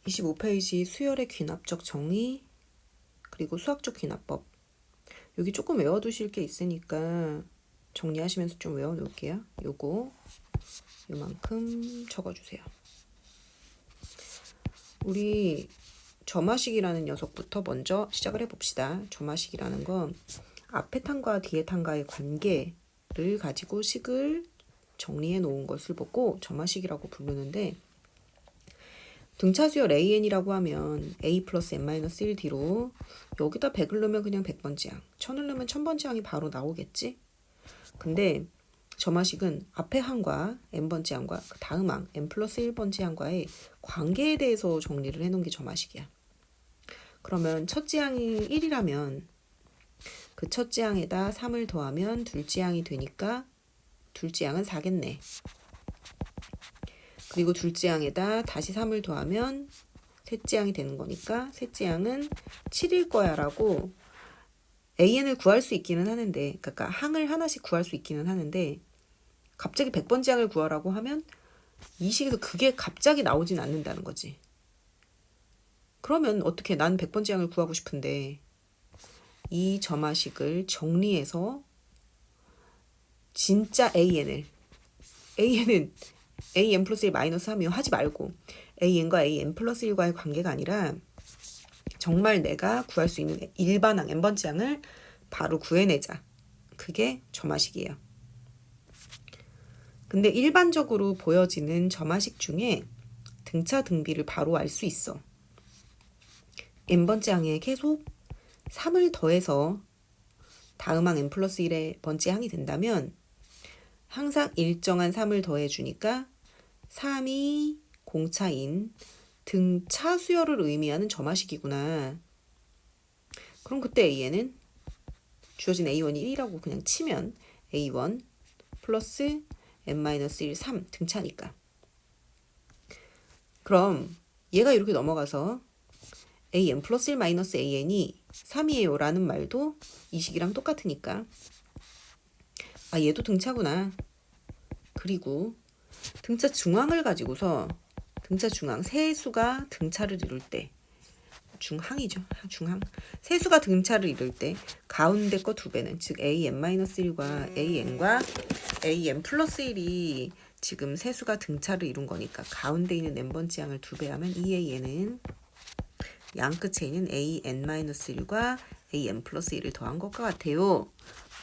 25페이지 수열의 귀납적 정의 그리고 수학적 귀납법. 여기 조금 외워두실 게 있으니까 정리하시면서 좀 외워놓을게요. 요만큼 적어주세요. 우리 점화식이라는 녀석부터 먼저 시작을 해봅시다. 점화식이라는 건 앞에 탄과 뒤에 탄과의 관계를 가지고 식을 정리해 놓은 것을 보고 점화식이라고 부르는데, 등차수열 an이라고 하면 a 플러스 n-1뒤로 여기다 100을 넣으면 그냥 100번째 항, 1000을 넣으면 1000번째 항이 바로 나오겠지? 근데 점화식은 앞에 항과 n번째 항과 그 다음 항 n 플러스 1번째 항과의 관계에 대해서 정리를 해놓은 게 점화식이야. 그러면 첫째 항이 1이라면 그 첫째 항에다 3을 더하면 둘째 항이 되니까 둘째 항은 4겠네. 그리고 둘째 항에다 다시 3을 더하면 셋째 항이 되는 거니까 셋째 항은 7일 거야 라고 an을 구할 수 있기는 하는데, 그러니까 항을 하나씩 구할 수 있기는 하는데, 갑자기 100번째 항을 구하라고 하면 이 식에서 그게 갑자기 나오진 않는다는 거지. 그러면 어떻게, 난 100번째 항을 구하고 싶은데 이 점화식을 정리해서 진짜 an은 an 플러스 1 마이너스 3이요 하지 말고 an과 an 플러스 1과의 관계가 아니라 정말 내가 구할 수 있는 일반항 n번째 항을 바로 구해내자. 그게 점화식이에요. 근데 일반적으로 보여지는 점화식 중에 등차 등비를 바로 알 수 있어. n번째 항에 계속 3을 더해서 다음 항 n 플러스 1의 번째 항이 된다면 항상 일정한 3을 더해주니까 3이 공차인 등차 수열을 의미하는 점화식이구나. 그럼 그때 a는 주어진 a1이 1이라고 그냥 치면 a1 플러스 n-1 3 등차니까. 그럼 얘가 이렇게 넘어가서 an 플러스 1 마이너스 an이 3이에요 라는 말도 이 식이랑 똑같으니까 아, 얘도 등차구나. 그리고 등차 중항을 가지고서 등차 중항, 세수가 등차를 이룰 때, 중항이죠. 중항. 세수가 등차를 이룰 때 가운데 거 2배는, 즉 an-1과 an과 an 플러스 1이 지금 세수가 등차를 이룬 거니까 가운데 있는 n번째 항을 2배하면 이 an은 양 끝에 있는 an-1과 an 플러스 1을 더한 것과 같아요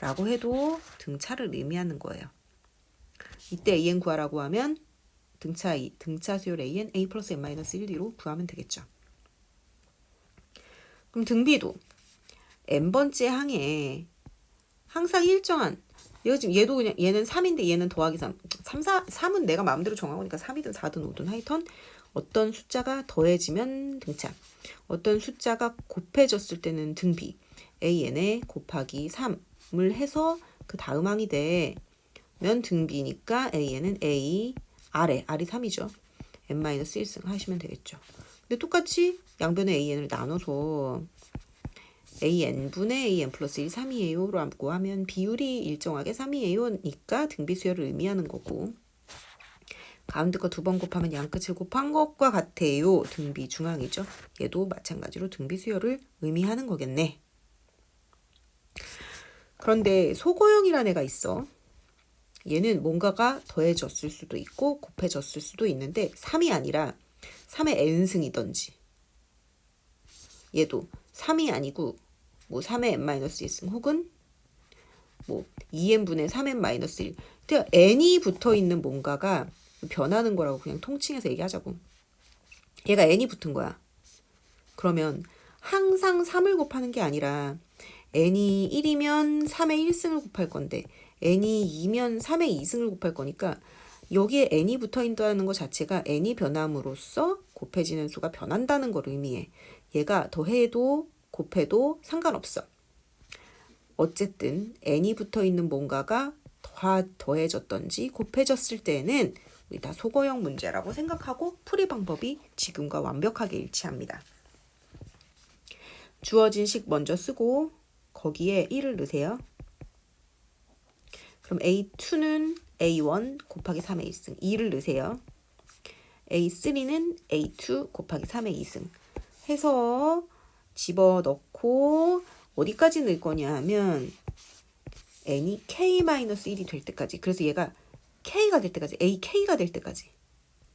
라고 해도 등차를 의미하는 거예요. 이때 an 구하라고 하면 등차 수열 an a 플러스 n-1뒤로 구하면 되겠죠. 그럼 등비도 n번째 항에 항상 일정한, 얘도 그냥 얘는 3인데 얘는 더하기 3. 3은 내가 마음대로 정하고니까 3이든 4든 5든 하여튼 어떤 숫자가 더해지면 등차, 어떤 숫자가 곱해졌을 때는 등비, an에 곱하기 3을 해서 그 다음 항이 되면 등비니까 an은 a, r이 3이죠. n-1승 하시면 되겠죠. 근데 똑같이 양변의 an을 나눠서 an분의 an 플러스 1 3이에요 라고 하면 비율이 일정하게 3이에요 니까 등비수열을 의미하는 거고, 가운데 거 2번 곱하면 양끝을 곱한 것과 같아요. 등비 중항이죠. 얘도 마찬가지로 등비수열을 의미하는 거겠네. 그런데 소거형이라는 애가 있어. 얘는 뭔가가 더해졌을 수도 있고 곱해졌을 수도 있는데 3이 아니라 3의 n승이던지, 얘도 3이 아니고 뭐 3의 n-1승 혹은 뭐 2n분의 3n-1. 그러니까 n이 붙어있는 뭔가가 변하는 거라고 그냥 통칭해서 얘기하자고. 얘가 n이 붙은 거야. 그러면 항상 3을 곱하는 게 아니라 n이 1이면 3의 1승을 곱할 건데 n이 2면 3의 2승을 곱할 거니까 여기에 n이 붙어있다는 것 자체가 n이 변함으로써 곱해지는 수가 변한다는 걸 의미해. 얘가 더해도 곱해도 상관없어. 어쨌든 n이 붙어있는 뭔가가 더해졌던지 곱해졌을 때는 우리 다 소거형 문제라고 생각하고 풀이 방법이 지금과 완벽하게 일치합니다. 주어진 식 먼저 쓰고 거기에 1을 넣으세요. 그럼 A2는 A1 곱하기 3의 1승 2를 넣으세요. A3는 A2 곱하기 3의 2승 해서 집어넣고 어디까지 넣을 거냐 하면 n이 k-1이 될 때까지. 그래서 얘가 k가 될 때까지, ak가 될 때까지.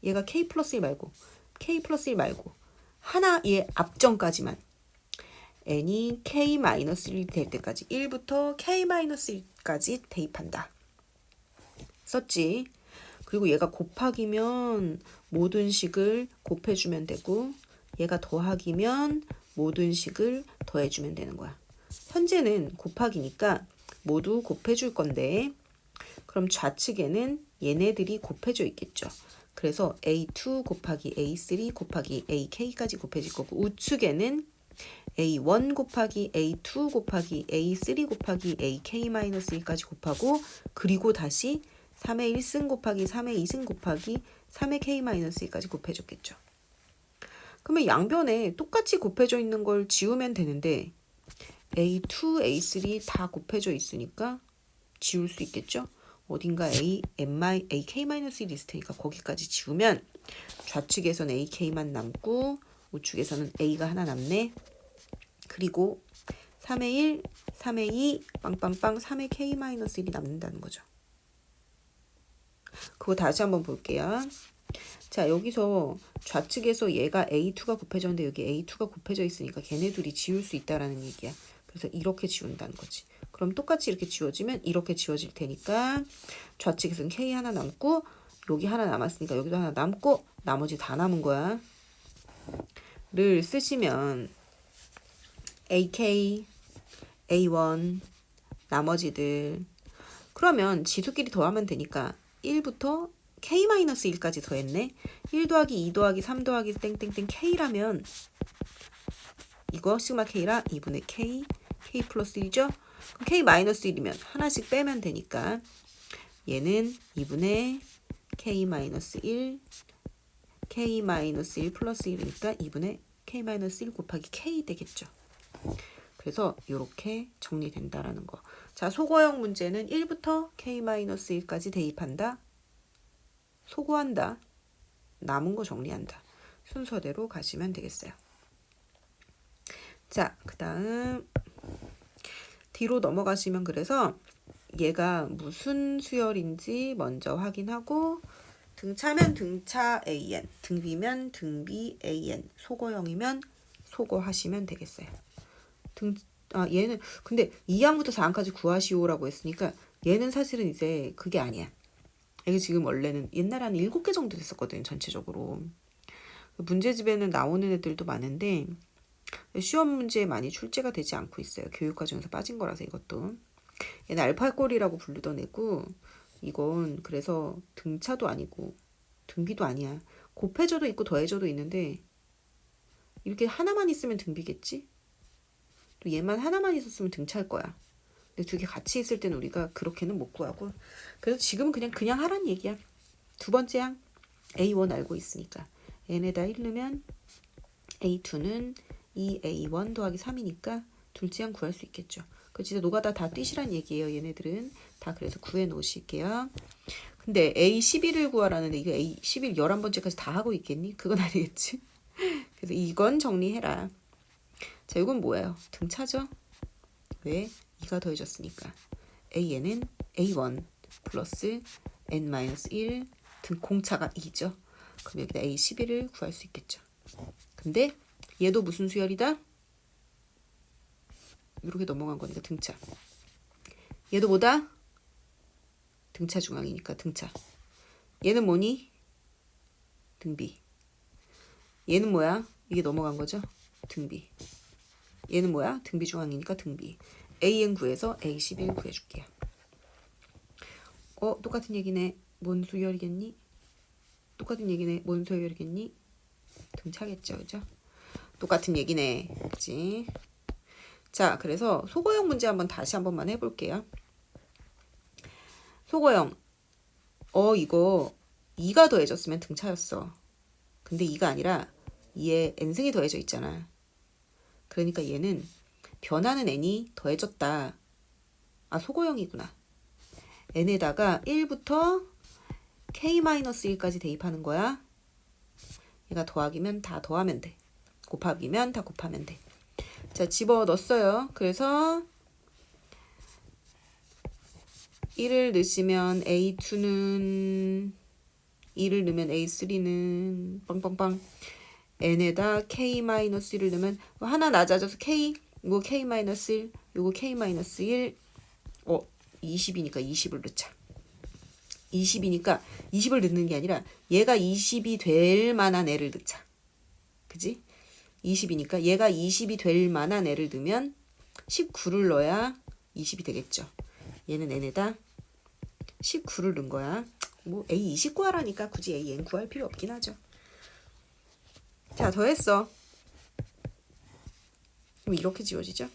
얘가 k 플러스 1 말고 k 플러스 1 말고 하나의 앞정까지만 n이 k-1이 될 때까지 1부터 k-1까지 대입한다. 썼지. 그리고 얘가 곱하기면 모든 식을 곱해주면 되고 얘가 더하기면 모든 식을 더해주면 되는 거야. 현재는 곱하기니까 모두 곱해줄 건데 그럼 좌측에는 얘네들이 곱해져 있겠죠. 그래서 A2 곱하기 A3 곱하기 AK까지 곱해질 거고 우측에는 A1 곱하기 A2 곱하기 A3 곱하기 AK-1까지 곱하고 그리고 다시 3의 1승 곱하기 3의 2승 곱하기 3의 K-1까지 곱해줬겠죠. 그러면 양변에 똑같이 곱해져 있는 걸 지우면 되는데 A2, A3 다 곱해져 있으니까 지울 수 있겠죠. 어딘가 AK-1이 있을 테니까 거기까지 지우면 좌측에서는 AK만 남고 우측에서는 A가 하나 남네. 그리고 3의 1, 3의 2, 빵빵빵 3의 K-1이 남는다는 거죠. 그거 다시 한번 볼게요. 자, 여기서 좌측에서 얘가 A2가 곱해졌는데 여기 A2가 곱해져 있으니까 걔네 둘이 지울 수 있다라는 얘기야. 그래서 이렇게 지운다는 거지. 그럼 똑같이 이렇게 지워지면 이렇게 지워질 테니까 좌측에서는 K 하나 남고 여기 하나 남았으니까 여기도 하나 남고 나머지 다 남은 거야. 를 쓰시면 AK, A1, 나머지들 그러면 지수끼리 더하면 되니까 1부터 K-1까지 더했네. 1 더하기 2 더하기 3 더하기 땡땡땡 K라면 이거 시그마 K라 2분의 K, K 플러스 1이죠? 그럼 K-1이면 하나씩 빼면 되니까 얘는 2분의 K-1, K-1 플러스 1이니까 2분의 K-1 곱하기 K 되겠죠. 그래서 이렇게 정리된다라는 거. 자, 소거형 문제는 1부터 K-1까지 대입한다. 소거한다. 남은 거 정리한다. 순서대로 가시면 되겠어요. 자, 그 다음 뒤로 넘어가시면 그래서 얘가 무슨 수열인지 먼저 확인하고 등차면 등차 AN, 등비면 등비 AN, 소거형이면 소거하시면 되겠어요. 얘는 근데 2항부터 4항까지 구하시오라고 했으니까 얘는 사실은 이제 그게 아니야. 이게 지금 원래는 옛날에 한 7개 정도 됐었거든 전체적으로. 문제집에는 나오는 애들도 많은데 시험 문제에 많이 출제가 되지 않고 있어요. 교육과정에서 빠진 거라서 이것도. 얘는 알파꼴이라고 부르던 애고 이건 그래서 등차도 아니고 등비도 아니야. 곱해져도 있고 더해져도 있는데 이렇게 하나만 있으면 등비겠지? 또 얘만 하나만 있었으면 등차일 거야. 근데 두 개 같이 있을 때는 우리가 그렇게는 못 구하고 그래서 지금은 그냥 하란 얘기야. 두 번째 항 A1 알고 있으니까 n에다 1 넣으면 A2는 2A1 더하기 3이니까 둘째 항 구할 수 있겠죠. 그 진짜 노가다 다 뛰시란 얘기예요. 얘네들은 다 그래서 구해 놓으실게요. 근데 A11을 구하라는데 이거 A11 11번째까지 다 하고 있겠니? 그건 아니겠지. 그래서 이건 정리해라. 자, 이건 뭐예요? 등차죠? 왜? 2가 더해졌으니까. AN은 A1 플러스 N-1 등 공차가 2죠. 그럼 여기다 A11을 구할 수 있겠죠. 근데 얘도 무슨 수열이다? 이렇게 넘어간 거니까 등차. 얘도 뭐다? 등차 중앙이니까 등차. 얘는 뭐니? 등비. 얘는 뭐야? 이게 넘어간 거죠? 등비. 얘는 뭐야? 등비 중앙이니까 등비. AN 구해서 A11 구해줄게요. 똑같은 얘기네. 뭔 수열이겠니? 똑같은 얘기네. 뭔 수열이겠니? 등차겠죠, 그죠? 똑같은 얘기네, 그치? 자, 그래서 소거형 문제 다시 한 번만 해볼게요. 소거형. 이거 2가 더해졌으면 등차였어. 근데 2가 아니라 2에 n승이 더해져 있잖아. 그러니까 얘는 변하는 n이 더해졌다. 소거형이구나. n에다가 1부터 k-1까지 대입하는 거야. 얘가 더하기면 다 더하면 돼. 곱하기면 다 곱하면 돼. 자, 집어넣었어요. 그래서 1을 넣으시면 A2는 2를 넣으면 A3는 빵빵빵 n에다 K-1을 넣으면 하나 낮아져서 K 이거 K-1 요거 K-1 20이니까 20을 넣자. 20이니까 20을 넣는 게 아니라 얘가 20이 될 만한 애를 넣자. 그지? 20이니까 얘가 20이 될 만한 애를 넣으면 19를 넣어야 20이 되겠죠. 얘는 n에다 19를 넣은 거야. 뭐 A 29 하라니까 굳이 A n 구할 필요 없긴 하죠. 자, 더했어. 그럼 이렇게 지워지죠.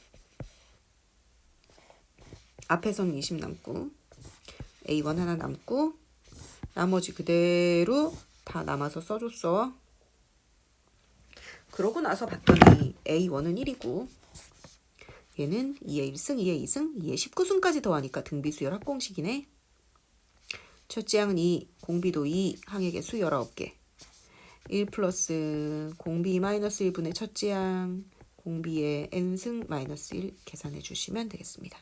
앞에서는 20 남고 A1 하나 남고 나머지 그대로 다 남아서 써줬어. 그러고 나서 봤더니 A1은 1이고 얘는 2의 1승, 2의 2승, 2의 19승까지 더하니까 등비수열 합공식이네. 첫째 항은 2, 공비도 2, 항의 개수 19개. 1 플러스 공비 마이너스 1분의 첫째 항, 공비의 n승 마이너스 1 계산해 주시면 되겠습니다.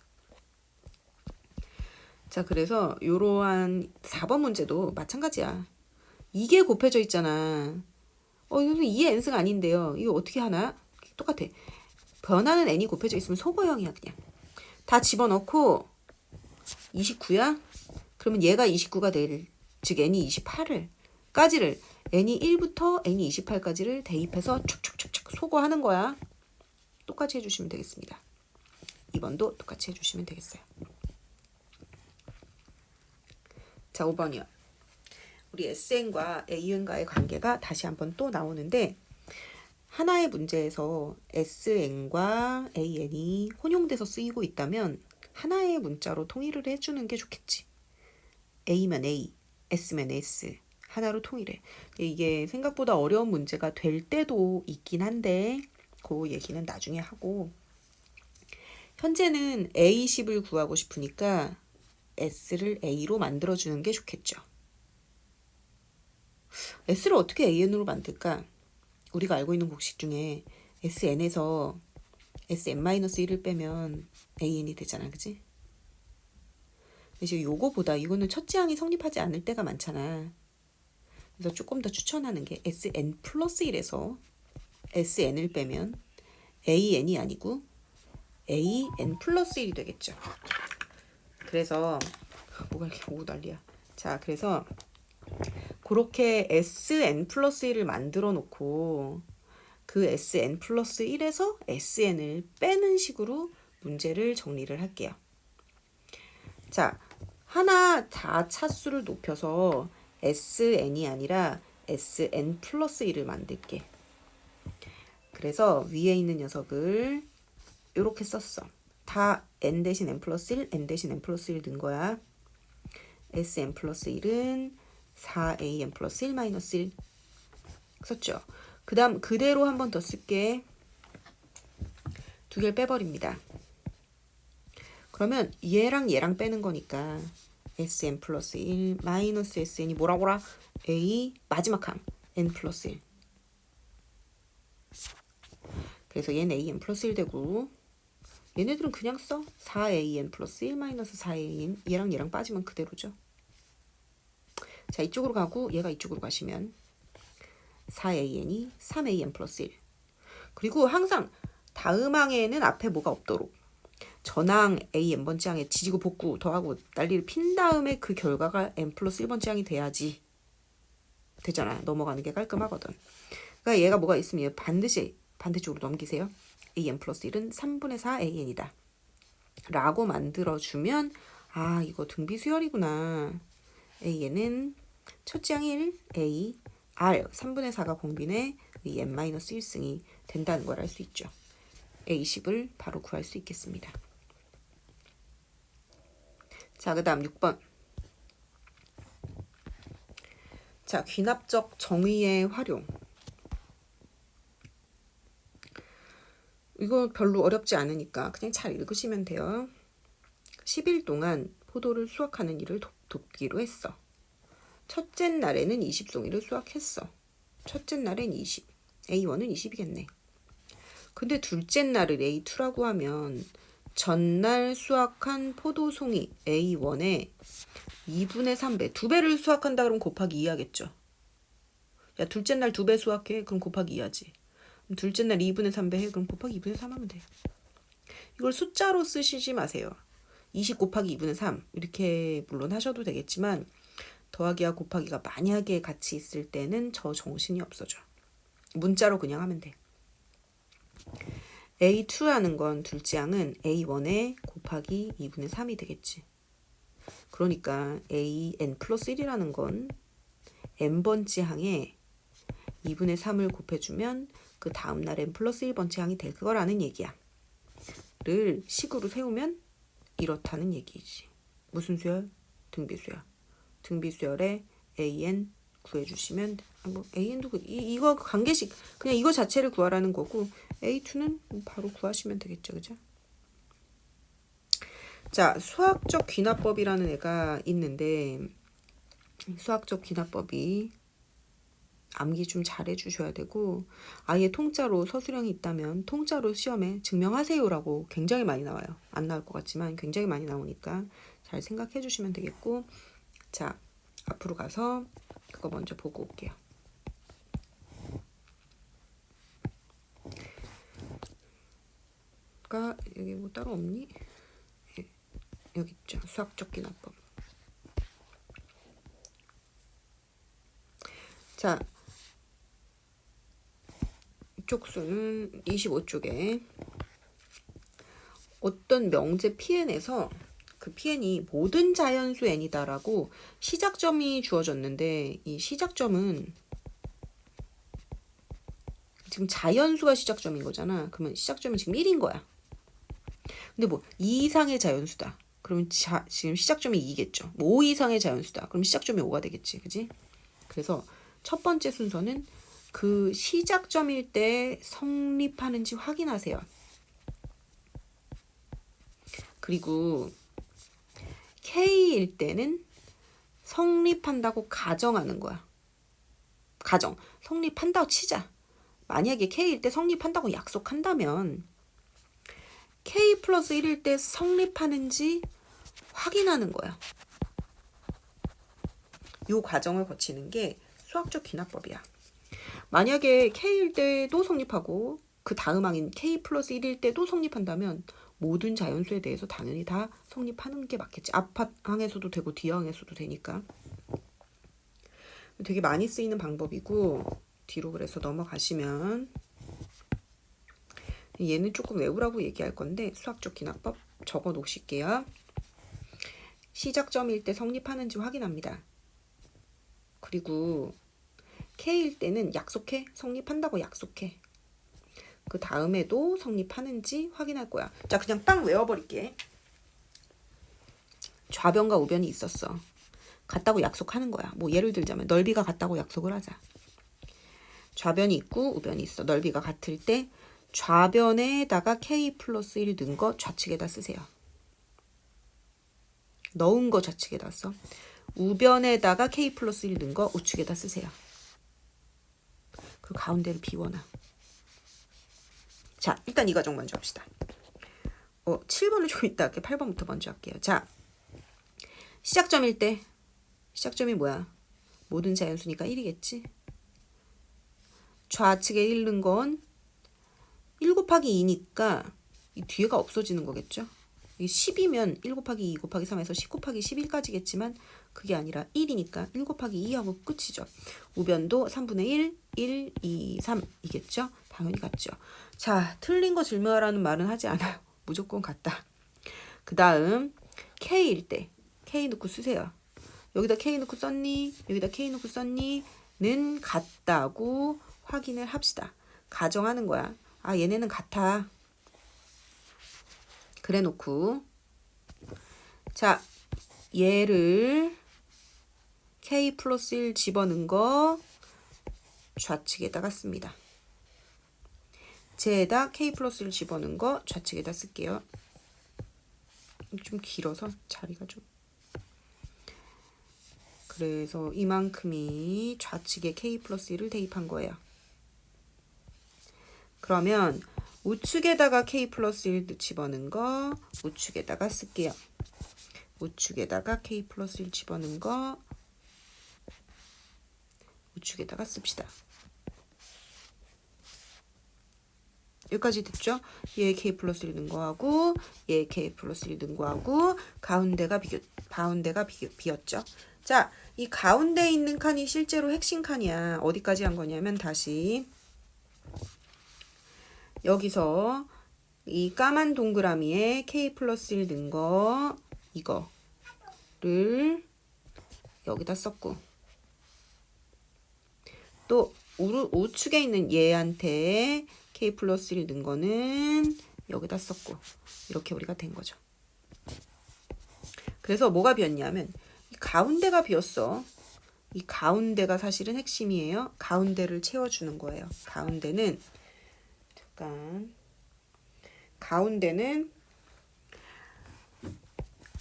자, 그래서 이러한 4번 문제도 마찬가지야. 이게 곱해져 있잖아. 이거 2의 n승 아닌데요. 이거 어떻게 하나? 똑같아. 변하는 n이 곱해져 있으면 소거형이야 그냥. 다 집어넣고 29야? 그러면 얘가 29가 될, 즉 n이 28을 까지를 n이 1부터 n이 28까지를 대입해서 축축축축 소거하는 거야. 똑같이 해주시면 되겠습니다. 2번도 똑같이 해주시면 되겠어요. 자, 5번이요. 우리 SN과 AN과의 관계가 다시 한번 또 나오는데 하나의 문제에서 SN과 AN이 혼용돼서 쓰이고 있다면 하나의 문자로 통일을 해주는 게 좋겠지. A면 A, S면 S 하나로 통일해. 이게 생각보다 어려운 문제가 될 때도 있긴 한데 그 얘기는 나중에 하고 현재는 A10을 구하고 싶으니까 S를 A로 만들어주는 게 좋겠죠. S를 어떻게 AN으로 만들까? 우리가 알고 있는 공식 중에 SN에서 Sn-1을 빼면 AN이 되잖아. 그치? 근데 요거보다 이거는 첫째 항이 성립하지 않을 때가 많잖아. 그래서 조금 더 추천하는 게 SN 플러스 1에서 SN을 빼면 AN이 아니고 AN 플러스 1이 되겠죠. 그래서 뭐가 이렇게 오고 난리야. 자, 그래서 그렇게 SN 플러스 1을 만들어 놓고 그 SN 플러스 1에서 SN을 빼는 식으로 문제를 정리를 할게요. 자, 하나 다 차수를 높여서 SN이 아니라 SN 플러스 1을 만들게. 그래서 위에 있는 녀석을 이렇게 썼어. 다 n 대신 n 플러스 1, n 대신 n 플러스 1 넣은 거야. sn 플러스 1은 4an 플러스 1 마이너스 1 썼죠. 그 다음 그대로 한 번 더 쓸게. 두 개를 빼버립니다. 그러면 얘랑 얘랑 빼는 거니까 sn 플러스 1 마이너스 sn이 뭐라고라? a 마지막 항 n 플러스 1. 그래서 얘는 an 플러스 1 되고 얘네들은 그냥 써. 4an 플러스 1 마이너스 4an 얘랑 얘랑 빠지면 그대로죠. 자, 이쪽으로 가고 얘가 이쪽으로 가시면 4an이 3an 플러스 1. 그리고 항상 다음 항에는 앞에 뭐가 없도록 전항 a n번째 항에 지지고 볶고 더하고 난리를 핀 다음에 그 결과가 n 플러스 1번째 항이 돼야지 되잖아. 넘어가는 게 깔끔하거든. 그러니까 얘가 뭐가 있으면 반드시 반대쪽으로 넘기세요. an 플러스 1은 3분의 4 an이다. 라고 만들어주면 아, 이거 등비수열이구나. a는 첫째 항 1, a, r 3분의 4가 공비네 이 n-1승이 된다는 걸 알 수 있죠. a10을 바로 구할 수 있겠습니다. 자, 그 다음 6번. 자, 귀납적 정의의 활용. 이거 별로 어렵지 않으니까 그냥 잘 읽으시면 돼요. 10일 동안 포도를 수확하는 일을 돕기로 했어. 첫째 날에는 20송이를 수확했어. 첫째 날엔 20. A1은 20이겠네. 근데 둘째 날을 A2라고 하면 전날 수확한 포도송이 A1에 2분의 3배, 2배를 수확한다 그러면 곱하기 2 하겠죠. 야, 둘째 날 2배 수확해. 그럼 곱하기 2 하지. 그럼 둘째 날 2분의 3배 해. 그럼 곱하기 2분의 3 하면 돼. 이걸 숫자로 쓰시지 마세요. 20 곱하기 2분의 3 이렇게 물론 하셔도 되겠지만 더하기와 곱하기가 만약에 같이 있을 때는 저 정신이 없어져. 문자로 그냥 하면 돼. A2라는 건 둘째 항은 A1에 곱하기 2분의 3이 되겠지. 그러니까 AN 플러스 1이라는 건 n번째 항에 2분의 3을 곱해주면 그 다음날 n 플러스 1번째 항이 될 거라는 얘기야. 를 식으로 세우면 이렇다는 얘기지. 무슨 수열? 등비수열. 등비수열에 AN 구해주시면 뭐 AN도 이거 관계식 그냥 이거 자체를 구하라는 거고 A2는 바로 구하시면 되겠죠. 그죠? 자, 수학적 귀납법이라는 애가 있는데 수학적 귀납법이 암기 좀 잘 해주셔야 되고 아예 통짜로 서술형이 있다면 통짜로 시험에 증명하세요라고 굉장히 많이 나와요. 안 나올 것 같지만 굉장히 많이 나오니까 잘 생각해 주시면 되겠고 자, 앞으로 가서 그거 먼저 보고 올게요. 여기 뭐 따로 없니? 여기 있죠. 수학적 귀납법. 자, 쪽수는 25쪽에 어떤 명제 PN에서 그 PN이 모든 자연수 n이다라고 시작점이 주어졌는데 이 시작점은 지금 자연수가 시작점인 거잖아. 그러면 시작점은 지금 1인 거야. 근데 뭐 2 이상의 자연수다. 그러면 지금 시작점이 2겠죠. 뭐 5 이상의 자연수다. 그럼 시작점이 5가 되겠지. 그지? 그래서 첫 번째 순서는 그 시작점일 때 성립하는지 확인하세요. 그리고 K일 때는 성립한다고 가정하는 거야. 가정. 성립한다고 치자. 만약에 K일 때 성립한다고 약속한다면 K 플러스 1일 때 성립하는지 확인하는 거야. 요 과정을 거치는 게 수학적 귀납법이야. 만약에 K일 때도 성립하고 그 다음 항인 K 플러스 1일 때도 성립한다면 모든 자연수에 대해서 당연히 다 성립하는 게 맞겠지. 앞 항에서도 되고 뒤 항에서도 되니까. 되게 많이 쓰이는 방법이고 뒤로 그래서 넘어가시면 얘는 조금 외우라고 얘기할 건데 수학적 귀납법 적어 놓으실게요. 시작점일 때 성립하는지 확인합니다. 그리고 K일 때는 약속해. 성립한다고 약속해. 그 다음에도 성립하는지 확인할 거야. 자, 그냥 빵 외워버릴게. 좌변과 우변이 있었어. 같다고 약속하는 거야. 뭐 예를 들자면 넓이가 같다고 약속을 하자. 좌변이 있고 우변이 있어. 넓이가 같을 때 좌변에다가 K 플러스 1 넣은 거 좌측에다 쓰세요. 넣은 거 좌측에다 써. 우변에다가 K 플러스 1 넣은 거 우측에다 쓰세요. 그 가운데를 비워놔. 자, 일단 이 과정 먼저 합시다. 7번을 좀 이따 할게. 8번부터 먼저 할게요. 자, 시작점일 때 시작점이 뭐야? 모든 자연수니까 1이겠지. 좌측에 1 넣은 건 1 곱하기 2니까 이 뒤에가 없어지는 거겠죠. 이 10이면 1 곱하기 2 곱하기 3에서 10 곱하기 11까지겠지만 그게 아니라 1이니까 1 곱하기 2하고 끝이죠. 우변도 3분의 1, 1, 2, 3이겠죠. 당연히 같죠. 자, 틀린 거 질문하라는 말은 하지 않아요. 무조건 같다. 그 다음 K일 때 K 넣고 쓰세요. 여기다 K 넣고 썼니? 여기다 K 넣고 썼니? 는 같다고 확인을 합시다. 가정하는 거야. 아, 얘네는 같아. 그래 놓고 자, 얘를 K 플러스 1 집어넣은 거 좌측에다가 씁니다. 쟤에다 K 플러스 1 집어넣은 거 좌측에다 쓸게요. 좀 길어서 자리가 좀. 그 그래서 이만큼이 좌측에 K 플러스 1을 대입한 거예요. 그러면 우측에다가 K 플러스 1 집어넣은 거 우측에다가 쓸게요. 우측에다가 K 플러스 1 집어넣은 거 우측에다가 씁시다. 여기까지 됐죠? 얘 K 플러스 1 넣은 거하고 얘 K 플러스 1 넣은 거하고 가운데가 비었죠. 자, 이 가운데 있는 칸이 실제로 핵심 칸이야. 어디까지 한 거냐면 다시 여기서 이 까만 동그라미에 K 플러스 1 넣은 거 이거를 여기다 썼고 또 우측에 있는 얘한테 K 플러스 1 넣은 거는 여기다 썼고 이렇게 우리가 된 거죠. 그래서 뭐가 비었냐면 이 가운데가 비었어. 이 가운데가 사실은 핵심이에요. 가운데를 채워주는 거예요. 가운데는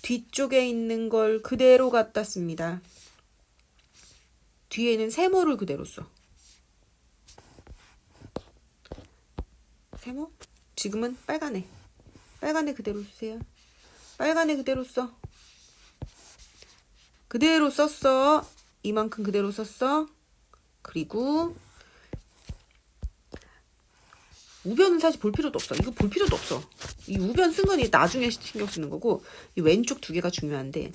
뒤쪽에 있는 걸 그대로 갖다 씁니다. 뒤에는 세모를 그대로 써. 세모? 지금은 빨간에 그대로 쓰세요. 빨간에 그대로 써. 그대로 썼어. 이만큼 그대로 썼어. 그리고 우변은 사실 볼 필요도 없어. 이거 볼 필요도 없어. 이 우변 쓴 건 나중에 신경 쓰는 거고 이 왼쪽 두 개가 중요한데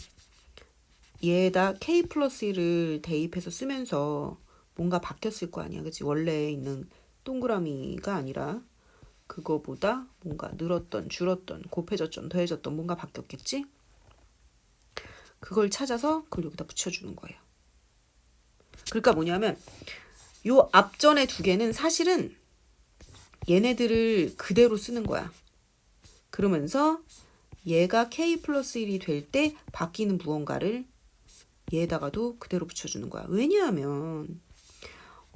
얘에다 K 플러스 1을 대입해서 쓰면서 뭔가 바뀌었을 거 아니야. 그치? 원래 있는 동그라미가 아니라 그거보다 뭔가 늘었던, 줄었던, 곱해졌던, 더해졌던 뭔가 바뀌었겠지? 그걸 찾아서 그걸 여기다 붙여주는 거예요. 그러니까 뭐냐면 요 앞전에 두 개는 사실은 얘네들을 그대로 쓰는 거야. 그러면서 얘가 K 플러스 1이 될 때 바뀌는 무언가를 얘에다가도 그대로 붙여주는 거야. 왜냐하면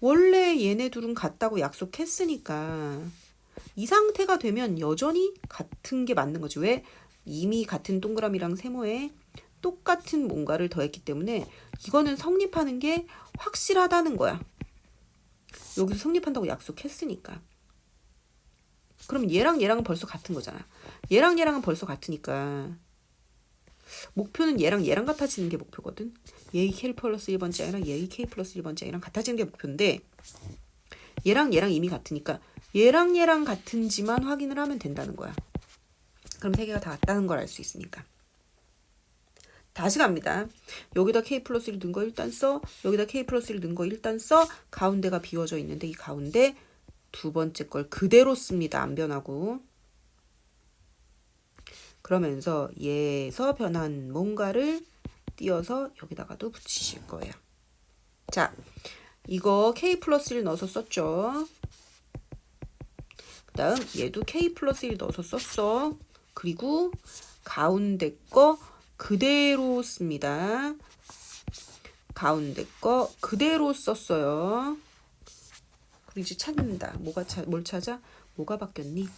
원래 얘네 둘은 같다고 약속했으니까 이 상태가 되면 여전히 같은 게 맞는 거지. 왜? 이미 같은 동그라미랑 세모에 똑같은 뭔가를 더했기 때문에 이거는 성립하는 게 확실하다는 거야. 여기서 성립한다고 약속했으니까. 그럼 얘랑 얘랑은 벌써 같은 거잖아. 얘랑 얘랑은 벌써 같으니까 목표는 얘랑 얘랑 같아지는 게 목표거든. 얘의 K 플러스 1번째 아니라 얘의 K 플러스 1번째 아니랑 같아지는 게 목표인데 얘랑 얘랑 이미 같으니까 얘랑 얘랑 같은지만 확인을 하면 된다는 거야. 그럼 세 개가 다 같다는 걸 알 수 있으니까. 다시 갑니다. 여기다 K 플러스 1 넣은 거 일단 써. 여기다 K 플러스 1 넣은 거 일단 써. 가운데가 비워져 있는데 이 가운데 두 번째 걸 그대로 씁니다. 안 변하고. 그러면서 얘에서 변한 뭔가를 띄어서 여기다가도 붙이실 거예요. 자, 이거 K 플러스 1 넣어서 썼죠. 그 다음 얘도 K 플러스 1 넣어서 썼어. 그리고 가운데 거 그대로 씁니다. 가운데 거 그대로 썼어요. 그리고 이제 찾는다. 뭘 찾아? 뭐가 바뀌었니?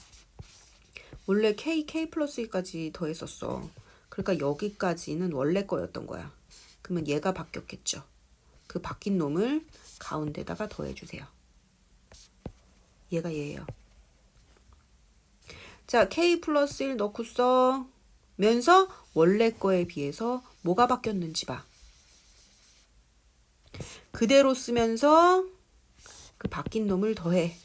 원래 K 플러스 1까지 더했었어. 그러니까 여기까지는 원래 거였던 거야. 그러면 얘가 바뀌었겠죠. 그 바뀐 놈을 가운데다가 더해주세요. 얘가 얘예요. 자, K 플러스 1 넣고 써면서 원래 거에 비해서 뭐가 바뀌었는지 봐. 그대로 쓰면서 그 바뀐 놈을 더해.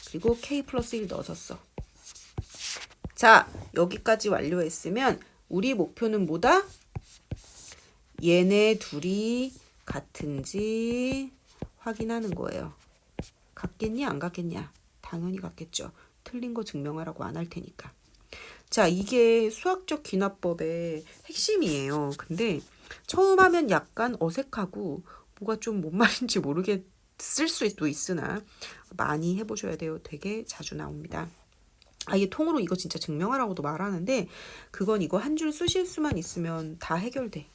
그리고 K 플러스 1 넣어서 써. 자, 여기까지 완료했으면 우리 목표는 뭐다? 얘네 둘이 같은지 확인하는 거예요. 같겠냐 안 같겠냐? 당연히 같겠죠. 틀린 거 증명하라고 안 할 테니까. 자, 이게 수학적 귀납법의 핵심이에요. 근데 처음 하면 약간 어색하고 뭐가 좀 뭔 말인지 모르겠을 수도 있으나 많이 해보셔야 돼요. 되게 자주 나옵니다. 아예 통으로 이거 진짜 증명하라고도 말하는데 그건 이거 한 줄 쓰실 수만 있으면 다 해결돼.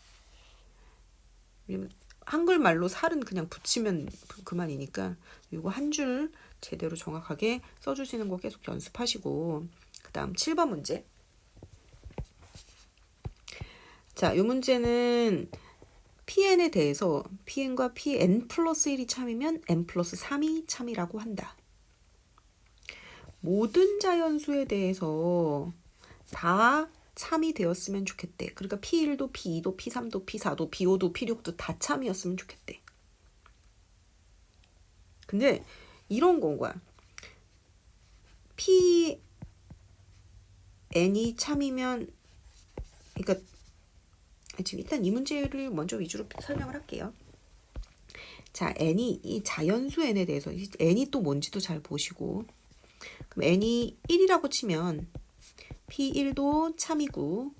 한글말로 살은 그냥 붙이면 그만이니까 이거 한 줄 제대로 정확하게 써주시는 거 계속 연습하시고 그 다음 7번 문제. 자, 이 문제는 Pn에 대해서 Pn과 Pn 플러스 1이 참이면 n 플러스 3이 참이라고 한다. 모든 자연수에 대해서 다 참이 되었으면 좋겠대. 그러니까 P1도 P2도 P3도 P4도 P5도 P6도 다 참이었으면 좋겠대. 근데 이런 건 거야. Pn이 참이면, 그러니까 지금 일단 이 문제를 먼저 위주로 설명을 할게요. 자, n이 이 자연수 n에 대해서 n이 또 뭔지도 잘 보시고, 그럼 n이 1이라고 치면 P1도 참이고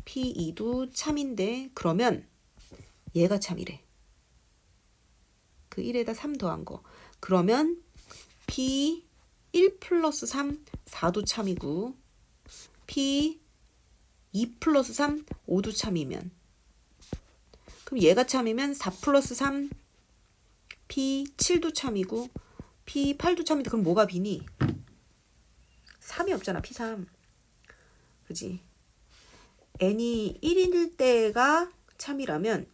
P2도 참인데, 그러면 얘가 참이래. 그 1에다 3 더한 거. 그러면 P1 플러스 3, 4도 참이고 P2 플러스 3, 5도 참이면, 그럼 얘가 참이면 4 플러스 3, P7도 참이고 P8도 참인데, 그럼 뭐가 B니? 3이 없잖아. P3. 그지? n이 1일 때가 참이라면,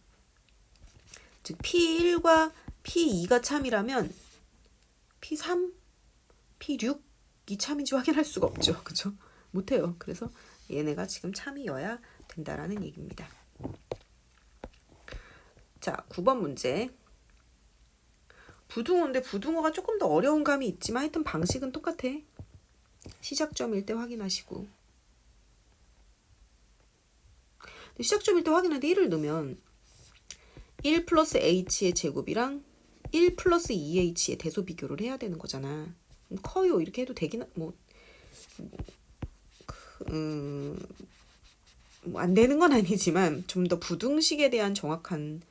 즉 P1과 P2가 참이라면 P3, P6이 참인지 확인할 수가 없죠. 그죠? 못해요. 그래서 얘네가 지금 참이어야 된다라는 얘기입니다. 자, 9번 문제. 부등호인데 부등호가 조금 더 어려운 감이 있지만 하여튼 방식은 똑같아. 시작점일 때 확인하시고. 시작점일 때 확인하는데 1을 넣으면 1 플러스 h의 제곱이랑 1 플러스 2h의 대소 비교를 해야 되는 거잖아. 커요 이렇게 해도 되긴 안 되는 건 아니지만, 좀 더 부등식에 대한 정확한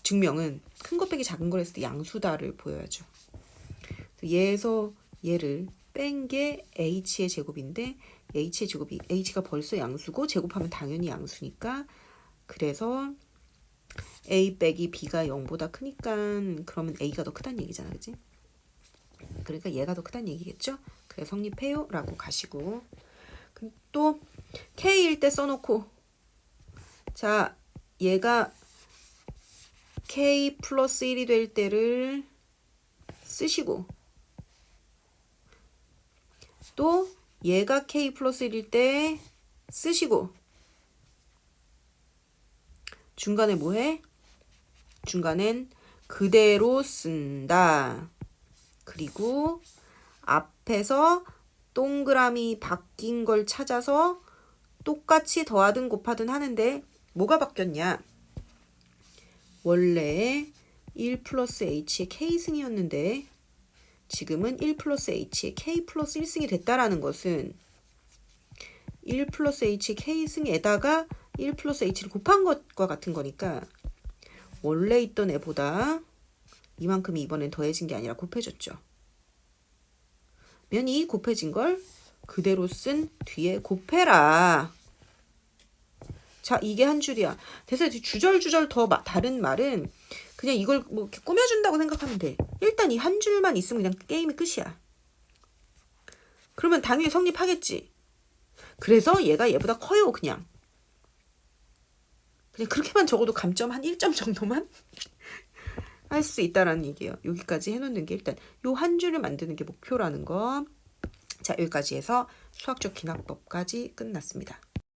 증명은 큰 거 빼기 작은 걸 했을 때 양수다를 보여야죠. 얘에서 얘를 뺀 게 h의 제곱인데, h의 제곱이 h가 벌써 양수고 제곱하면 당연히 양수니까, 그래서 a 빼기 b가 0보다 크니까 그러면 a가 더 크다는 얘기잖아. 그치? 그러니까 얘가 더 크다는 얘기겠죠? 그래서 성립해요 라고 가시고, 또 k일 때 써놓고, 자, 얘가 k 플러스 1이 될 때를 쓰시고, 또 얘가 k 플러스 1일 때 쓰시고, 중간에 뭐해? 중간엔 그대로 쓴다. 그리고 앞에서 동그라미 바뀐 걸 찾아서 똑같이 더하든 곱하든 하는데, 뭐가 바뀌었냐? 원래 1 플러스 h의 k승이었는데 지금은 1 플러스 h의 k 플러스 1승이 됐다라는 것은 1 플러스 h의 k승에다가 1 플러스 h를 곱한 것과 같은 거니까, 원래 있던 애보다 이만큼이 이번엔 더해진 게 아니라 곱해졌죠. 면이 곱해진 걸 그대로 쓴 뒤에 곱해라. 자, 이게 한 줄이야. 대체 주절주절 더 다른 말은 그냥 이걸 뭐 이렇게 꾸며준다고 생각하면 돼. 일단 이 한 줄만 있으면 그냥 게임이 끝이야. 그러면 당연히 성립하겠지. 그래서 얘가 얘보다 커요. 그냥 그렇게만 적어도 감점 한 1점 정도만 할 수 있다라는 얘기예요. 여기까지 해놓는 게 일단 요 한 줄을 만드는 게 목표라는 거. 자, 여기까지 해서 수학적 기납법까지 끝났습니다.